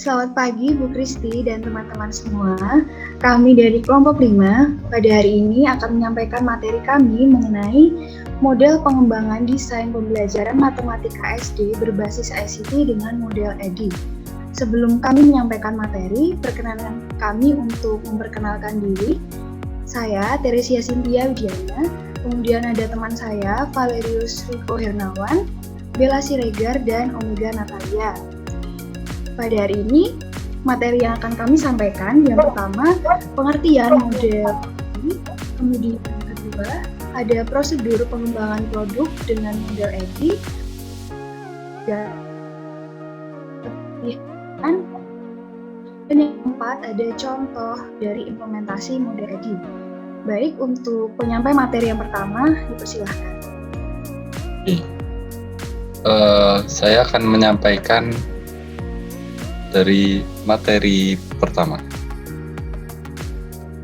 Selamat pagi Bu Kristi dan teman-teman semua. Kami dari kelompok 5 pada hari ini akan menyampaikan materi kami mengenai model pengembangan desain pembelajaran matematika SD berbasis ICT dengan model EDI. Sebelum kami menyampaikan materi, perkenankan kami untuk memperkenalkan diri. Saya Teresia Cynthia Widiana, kemudian ada teman saya Valerius Riko Hernawan, Bella Siregar, dan Omega Natalia. Pada hari ini, materi yang akan kami sampaikan yang pertama, pengertian model EDI, kemudian yang kedua, ada prosedur pengembangan produk dengan model EDI, dan yang keempat, ada contoh dari implementasi model EDI. Baik, untuk penyampai materi yang pertama, dipersilahkan. Saya akan menyampaikan dari materi pertama,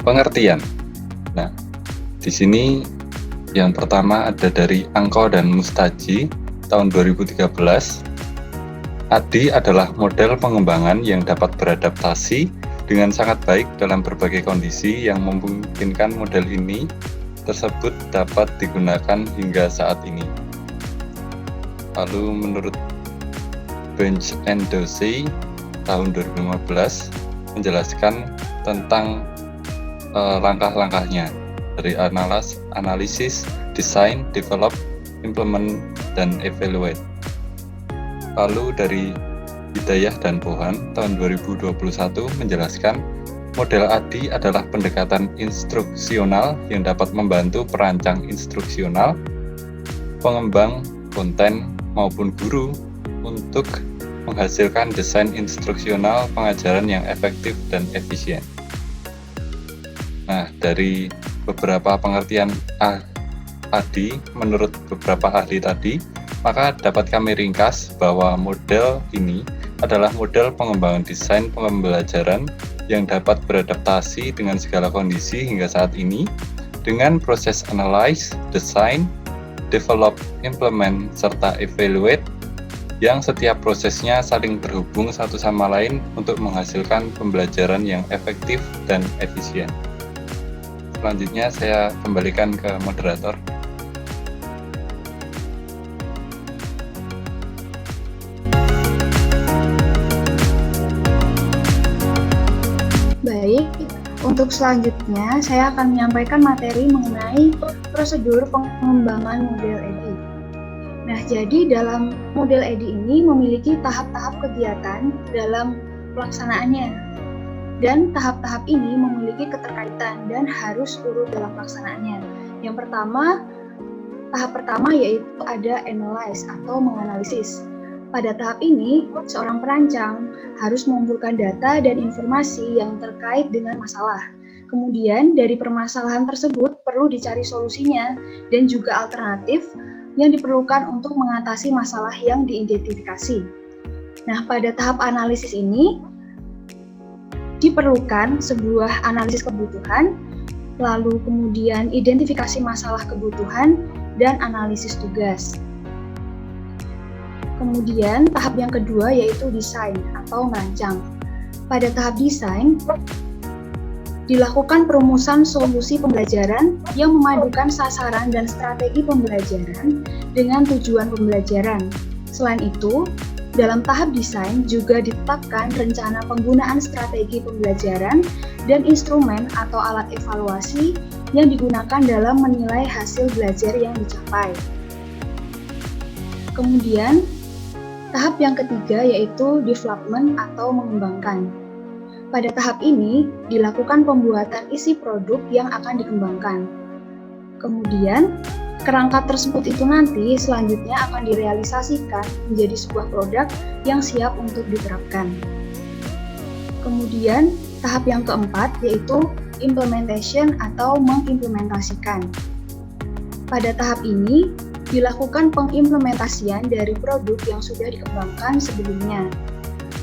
pengertian. Nah, di sini yang pertama ada dari Angko dan Mustaji tahun 2013. ADI adalah model pengembangan yang dapat beradaptasi dengan sangat baik dalam berbagai kondisi yang memungkinkan model ini tersebut dapat digunakan hingga saat ini. Lalu menurut Bench and Dorsey tahun 2015 menjelaskan tentang langkah-langkahnya dari analisis, design, develop, implement, dan evaluate. Lalu dari Hidayah dan Pohan tahun 2021 menjelaskan model ADI adalah pendekatan instruksional yang dapat membantu perancang instruksional, pengembang konten maupun guru untuk menghasilkan desain instruksional pengajaran yang efektif dan efisien. Nah, dari beberapa pengertian ADI menurut beberapa ahli tadi, maka dapat kami ringkas bahwa model ini adalah model pengembangan desain pembelajaran yang dapat beradaptasi dengan segala kondisi hingga saat ini dengan proses analyze, design, develop, implement, serta evaluate yang setiap prosesnya saling terhubung satu sama lain untuk menghasilkan pembelajaran yang efektif dan efisien. Selanjutnya saya kembalikan ke moderator. Baik, untuk selanjutnya saya akan menyampaikan materi mengenai prosedur pengembangan model EDI. Nah, jadi dalam model EDI ini memiliki tahap-tahap kegiatan dalam pelaksanaannya. Dan tahap-tahap ini memiliki keterkaitan dan harus urut dalam pelaksanaannya. Yang pertama, tahap pertama yaitu ada analyze atau menganalisis. Pada tahap ini, seorang perancang harus mengumpulkan data dan informasi yang terkait dengan masalah. Kemudian, dari permasalahan tersebut perlu dicari solusinya dan juga alternatif yang diperlukan untuk mengatasi masalah yang diidentifikasi. Nah, pada tahap analisis ini, diperlukan sebuah analisis kebutuhan, lalu kemudian identifikasi masalah kebutuhan, dan analisis tugas. Kemudian tahap yang kedua yaitu desain atau merancang. Pada tahap desain, dilakukan perumusan solusi pembelajaran yang memadukan sasaran dan strategi pembelajaran dengan tujuan pembelajaran. Selain itu, dalam tahap desain juga ditetapkan rencana penggunaan strategi pembelajaran dan instrumen atau alat evaluasi yang digunakan dalam menilai hasil belajar yang dicapai. Kemudian, tahap yang ketiga yaitu development atau mengembangkan. Pada tahap ini, dilakukan pembuatan isi produk yang akan dikembangkan. Kemudian, kerangka tersebut itu nanti selanjutnya akan direalisasikan menjadi sebuah produk yang siap untuk diterapkan. Kemudian, tahap yang keempat yaitu implementation atau mengimplementasikan. Pada tahap ini, dilakukan pengimplementasian dari produk yang sudah dikembangkan sebelumnya.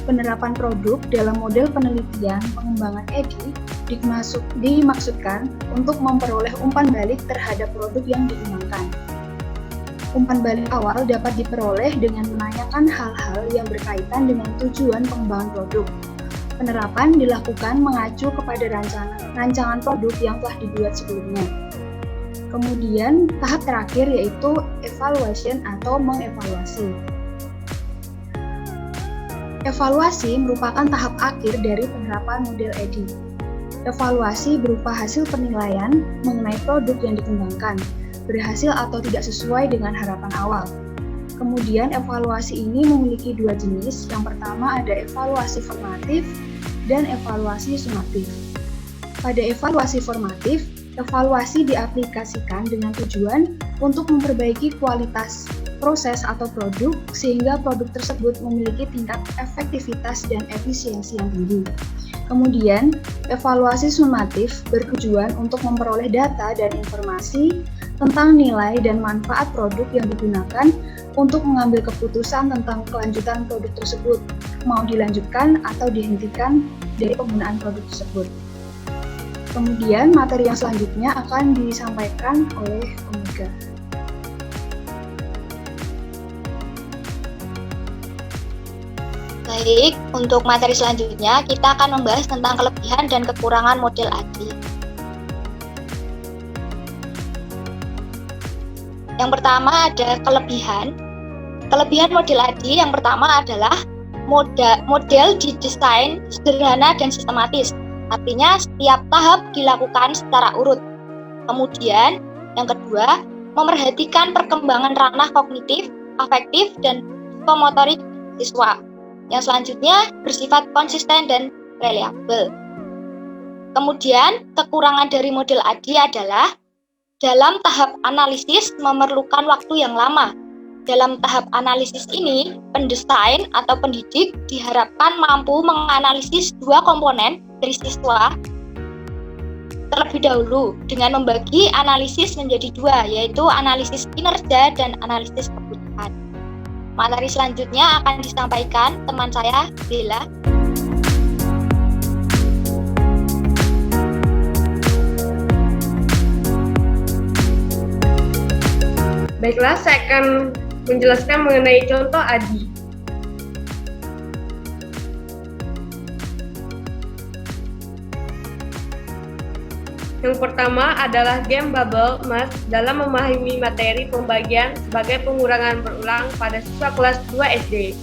Penerapan produk dalam model penelitian pengembangan EDI dimaksudkan untuk memperoleh umpan balik terhadap produk yang dikembangkan. Umpan balik awal dapat diperoleh dengan menanyakan hal-hal yang berkaitan dengan tujuan pengembangan produk. Penerapan dilakukan mengacu kepada rancangan produk yang telah dibuat sebelumnya. Kemudian, tahap terakhir yaitu evaluation atau mengevaluasi. Evaluasi merupakan tahap akhir dari penerapan model EDI. Evaluasi berupa hasil penilaian mengenai produk yang dikembangkan, berhasil atau tidak sesuai dengan harapan awal. Kemudian evaluasi ini memiliki dua jenis. Yang pertama ada evaluasi formatif dan evaluasi sumatif. Pada evaluasi formatif, evaluasi diaplikasikan dengan tujuan untuk memperbaiki kualitas proses atau produk sehingga produk tersebut memiliki tingkat efektivitas dan efisiensi yang tinggi. Kemudian, evaluasi sumatif bertujuan untuk memperoleh data dan informasi tentang nilai dan manfaat produk yang digunakan untuk mengambil keputusan tentang kelanjutan produk tersebut, mau dilanjutkan atau dihentikan dari penggunaan produk tersebut. Kemudian, materi yang selanjutnya akan disampaikan oleh Omega. Baik, untuk materi selanjutnya kita akan membahas tentang kelebihan dan kekurangan model ADI. Yang pertama ada kelebihan. Kelebihan model ADI yang pertama adalah model didesain sederhana dan sistematis. Artinya setiap tahap dilakukan secara urut. Kemudian yang kedua, memerhatikan perkembangan ranah kognitif, afektif, dan psikomotorik siswa. Yang selanjutnya bersifat konsisten dan reliabel. Kemudian kekurangan dari model ADI adalah dalam tahap analisis memerlukan waktu yang lama. Dalam tahap analisis ini, pendesain atau pendidik diharapkan mampu menganalisis dua komponen dari siswa terlebih dahulu dengan membagi analisis menjadi dua, yaitu analisis kinerja dan analisis kebutuhan. Materi selanjutnya akan disampaikan teman saya, Bella. Baiklah, saya akan menjelaskan mengenai contoh ADI. Yang pertama adalah game Bubble Math dalam memahami materi pembagian sebagai pengurangan berulang pada siswa kelas 2 SD.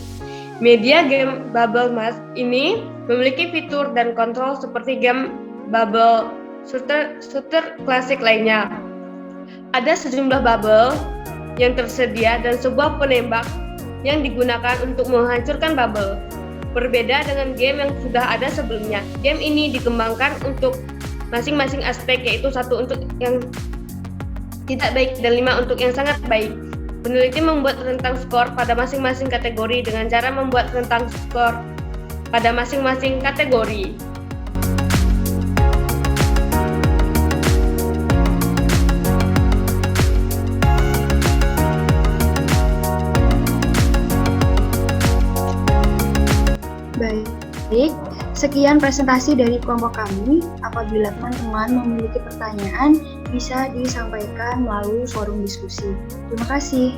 Media game Bubble Math ini memiliki fitur dan kontrol seperti game Bubble shooter klasik lainnya. Ada sejumlah bubble yang tersedia dan sebuah penembak yang digunakan untuk menghancurkan bubble. Berbeda dengan game yang sudah ada sebelumnya, game ini dikembangkan untuk masing-masing aspek, yaitu 1 untuk yang tidak baik dan 5 untuk yang sangat baik. Peneliti membuat rentang skor pada masing-masing kategori dengan cara membuat rentang skor pada masing-masing kategori. Baik, sekian presentasi dari kelompok kami. Apabila teman-teman memiliki pertanyaan, bisa disampaikan melalui forum diskusi. Terima kasih.